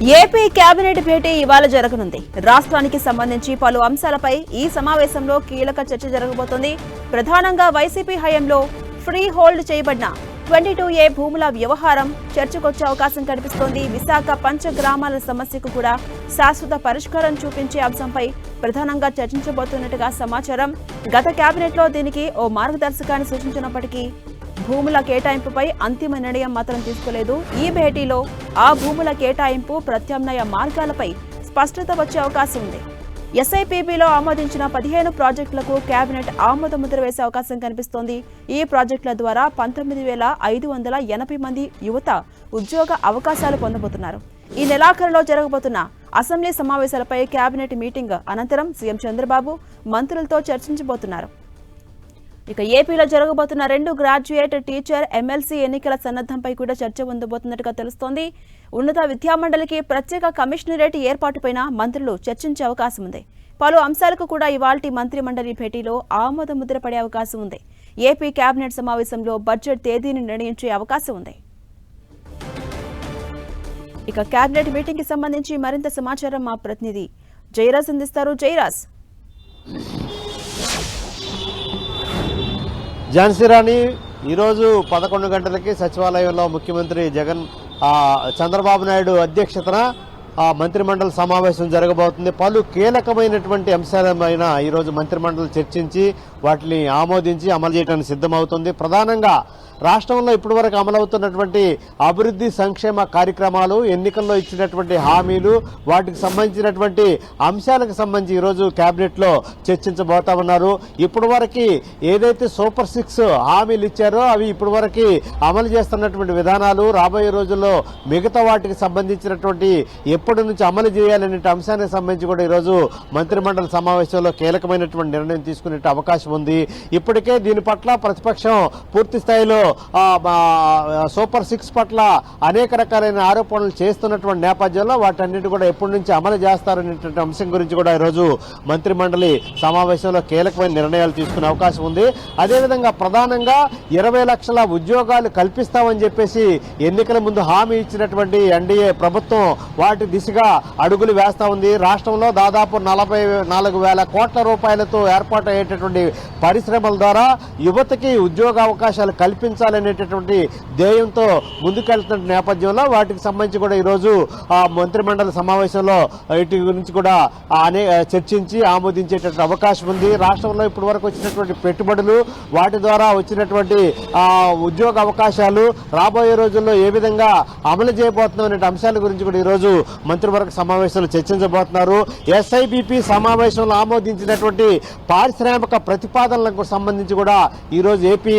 AP cabinet భేటీ ఇవాళ జరగనుంది. రాష్ట్రానికి సంబంధించి పలు అంశాలపై ఈ సమావేశంలో కీలక చర్చ జరగబోతోంది. ప్రధానంగా వైసీపీ హయాంలో ఫ్రీ హోల్డ్ చేయబడిన 22A భూముల వ్యవహారం చర్చకొచ్చే అవకాశం కనిపిస్తోంది. విశాఖ పంచగ్రామాల సమస్యకు కూడా శాశ్వత పరిష్కారం చూపించే అంశంపై ప్రధానంగా చర్చించబోతున్నట్టుగా సమాచారం. గత కేబినెట్లో దీనికి ఓ మార్గదర్శకాన్ని సూచించినప్పటికీ భూముల కేటాయింపుపై అంతిమ నిర్ణయం మాత్రం తీసుకోలేదు. ఈ భేటీలో ఆ భూముల కేటాయింపు, ప్రత్యామ్నాయ మార్గాలపై స్పష్టత వచ్చే అవకాశం ఉంది. ఎస్ఐపిబిలో ఆమోదించిన 15 ప్రాజెక్టులకు కేబినెట్ ఆమోద ముద్ర వేసే అవకాశం కనిపిస్తోంది. ఈ ప్రాజెక్టుల ద్వారా 19,580 మంది యువత ఉద్యోగ అవకాశాలు పొందబోతున్నారు. ఈ నెలాఖరులో జరగబోతున్న అసెంబ్లీ సమావేశాలపై కేబినెట్ మీటింగ్ అనంతరం సీఎం చంద్రబాబు మంత్రులతో చర్చించబోతున్నారు. ఇక ఏపీలో జరగబోతున్న 2 గ్రాడ్యుయేట్ టీచర్ ఎమ్మెల్సీ ఎన్నికల సన్నద్ధంపై కూడా చర్చ ఉండబోతున్నట్టుగా తెలుస్తోంది. ఉన్నత విద్యామండలికి ప్రత్యేక కమిషనరేట్ ఏర్పాటుపై మంత్రులు చర్చించే అవకాశం ఉంది. పలు అంశాలకు కూడా ఇవాల్టి మంత్రి మండలి భేటీలో ఆమోద ముద్ర పడే అవకాశం ఉంది. ఏపీ కేబినెట్ సమావేశంలో బడ్జెట్ తేదీని నిర్ణయించే అవకాశం ఉంది. ఇక కేబినెట్ మీటింగ్ కి సంబంధించి మరింత సమాచారం మా ప్రతినిధి జయరాజ్ అందిస్తారు. జయరాజ్, ఝాన్సీ రాణి, ఈరోజు 11 గంటలకి సచివాలయంలో ముఖ్యమంత్రి చంద్రబాబు నాయుడు అధ్యక్షతన మంత్రిమండలి సమావేశం జరగబోతుంది. పలు కీలకమైనటువంటి అంశాలపైన ఈరోజు మంత్రిమండలి చర్చించి వాటిని ఆమోదించి అమలు చేయడానికి సిద్ధమవుతుంది. ప్రధానంగా రాష్ట్రంలో ఇప్పటివరకు అమలవుతున్నటువంటి అభివృద్ధి సంక్షేమ కార్యక్రమాలు, ఎన్నికల్లో ఇచ్చినటువంటి హామీలు, వాటికి సంబంధించినటువంటి అంశాలకు సంబంధించి ఈరోజు కేబినెట్లో చర్చించబోతా ఉన్నారు. ఇప్పటివరకు ఏదైతే సూపర్ 6 హామీలు ఇచ్చారో అవి ఇప్పటివరకు అమలు చేస్తున్నటువంటి విధానాలు, రాబోయే రోజుల్లో మిగతా వాటికి సంబంధించినటువంటి ఎప్పటి నుంచి అమలు చేయాలనే అంశానికి సంబంధించి కూడా ఈరోజు మంత్రిమండలి సమావేశంలో కీలకమైనటువంటి నిర్ణయం తీసుకునే అవకాశం ఉంది. ఇప్పటికే దీని పట్ల ప్రతిపక్షం పూర్తి స్థాయిలో సూపర్ 6 పట్ల అనేక రకాలైన ఆరోపణలు చేస్తున్నటువంటి నేపథ్యంలో వాటన్నిటి కూడా ఎప్పటి నుంచి అమలు చేస్తారనేటువంటి అంశం గురించి కూడా ఈరోజు మంత్రిమండలి సమావేశంలో కీలకమైన నిర్ణయాలు తీసుకునే అవకాశం ఉంది. అదేవిధంగా ప్రధానంగా 20 లక్షల ఉద్యోగాలు కల్పిస్తామని చెప్పేసి ఎన్నికల ముందు హామీ ఇచ్చినటువంటి ఎన్డీఏ ప్రభుత్వం వాటి దిశగా అడుగులు వేస్తా ఉంది. రాష్ట్రంలో దాదాపు 44,000 కోట్ల రూపాయలతో ఏర్పాటు అయ్యేటటువంటి పరిశ్రమల ద్వారా యువతకి ఉద్యోగ అవకాశాలు కల్పించాలనేటటువంటి ధ్యేయంతో ముందుకెళ్తున్న నేపథ్యంలో వాటికి సంబంధించి కూడా ఈరోజు మంత్రిమండలి సమావేశంలో వీటి గురించి కూడా చర్చించి ఆమోదించేటటువంటి అవకాశం ఉంది. రాష్ట్రంలో ఇప్పటి వరకు వచ్చినటువంటి పెట్టుబడులు, వాటి ద్వారా వచ్చినటువంటి ఉద్యోగ అవకాశాలు రాబోయే రోజుల్లో ఏ విధంగా అమలు చేయబోతున్నాం అనే అంశాల గురించి కూడా ఈరోజు మంత్రివర్గ సమావేశంలో చర్చించబోతున్నారు. ఎస్ఐబిపి సమావేశంలో ఆమోదించినటువంటి పారిశ్రామిక ప్రతిపాదనలకు సంబంధించి కూడా ఈరోజు ఏపీ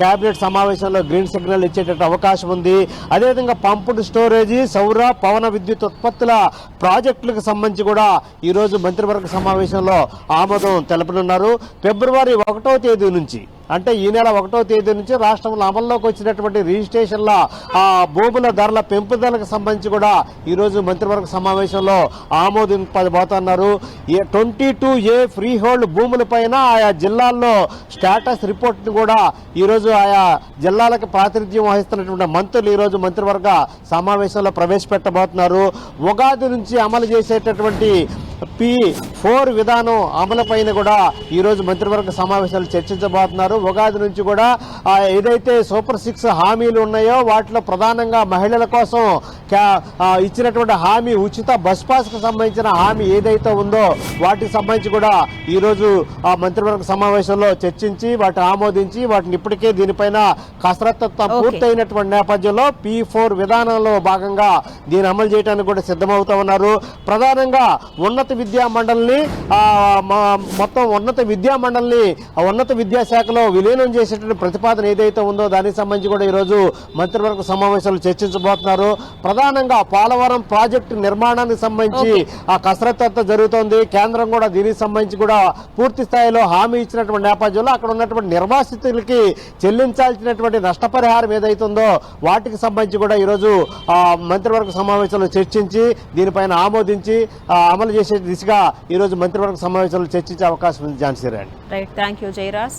కేబినెట్ సమావేశంలో గ్రీన్ సిగ్నల్ ఇచ్చేటట్టు అవకాశం ఉంది. అదేవిధంగా పంపుడు స్టోరేజీ, సౌర పవన విద్యుత్ ఉత్పత్తుల ప్రాజెక్టులకు సంబంధించి కూడా ఈరోజు మంత్రివర్గ సమావేశంలో ఆమోదం తెలపనున్నారు. ఫిబ్రవరి 1వ తేదీ నుంచి, అంటే ఈ నెల 1వ తేదీ నుంచి రాష్ట్రంలో అమల్లోకి వచ్చినటువంటి రిజిస్ట్రేషన్ల భూముల ధరల పెంపుదలకు సంబంధించి కూడా ఈరోజు మంత్రివర్గ సమావేశంలో ఆమోదింపబోతున్నారు. 22A ఫ్రీ హోల్డ్ భూములపైన ఆయా జిల్లాల్లో స్టేటస్ రిపోర్ట్ను కూడా ఈరోజు ఆయా జిల్లాలకు ప్రాతినిధ్యం వహిస్తున్నటువంటి మంత్రులు ఈరోజు మంత్రివర్గ సమావేశంలో ప్రవేశపెట్టబోతున్నారు. ఉగాది నుంచి అమలు చేసేటటువంటి P4 విధానం అమలుపైన కూడా ఈరోజు మంత్రివర్గ సమావేశాలు చర్చించబోతున్నారు. ఉగాది నుంచి కూడా ఏదైతే సూపర్ 6 హామీలు ఉన్నాయో వాటిలో ప్రధానంగా మహిళల కోసం ఇచ్చినటువంటి హామీ, ఉచిత బస్ పాస్ కు సంబంధించిన హామీ ఏదైతే ఉందో వాటికి సంబంధించి కూడా ఈరోజు మంత్రివర్గ సమావేశంలో చర్చించి వాటిని ఆమోదించి వాటిని ఇప్పటికే దీనిపైన కసరత్తు పూర్తయినటువంటి నేపథ్యంలో P4 విధానంలో భాగంగా దీన్ని అమలు చేయడానికి కూడా సిద్ధమవుతా ఉన్నారు. ప్రధానంగా ఉన్నత విద్యా మండలిని మొత్తం ఉన్నత విద్యాశాఖలో విలీనం చేసేటువంటి ప్రతిపాదన ఏదైతే ఉందో దానికి సంబంధించి కూడా ఈరోజు మంత్రివర్గ సమావేశాలు చర్చించబోతున్నారు. ప్రధానంగా పోలవరం ప్రాజెక్టు నిర్మాణానికి సంబంధించి కసరత్తు జరుగుతోంది. కేంద్రం కూడా దీనికి సంబంధించి కూడా పూర్తి స్థాయిలో హామీ ఇచ్చినటువంటి నేపథ్యంలో అక్కడ ఉన్నటువంటి నిర్వాసితులకి చెల్లించాల్సినటువంటి నష్టపరిహారం ఏదైతుందో వాటికి సంబంధించి కూడా ఈరోజు మంత్రివర్గ సమావేశంలో చర్చించి దీనిపైన ఆమోదించి అమలు చేసే దిశగా ఈ రోజు మంత్రివర్గ సమావేశంలో చర్చించే అవకాశం ఉంది. ఝాన్సీ రాణి. Right, thank you Jayaraj.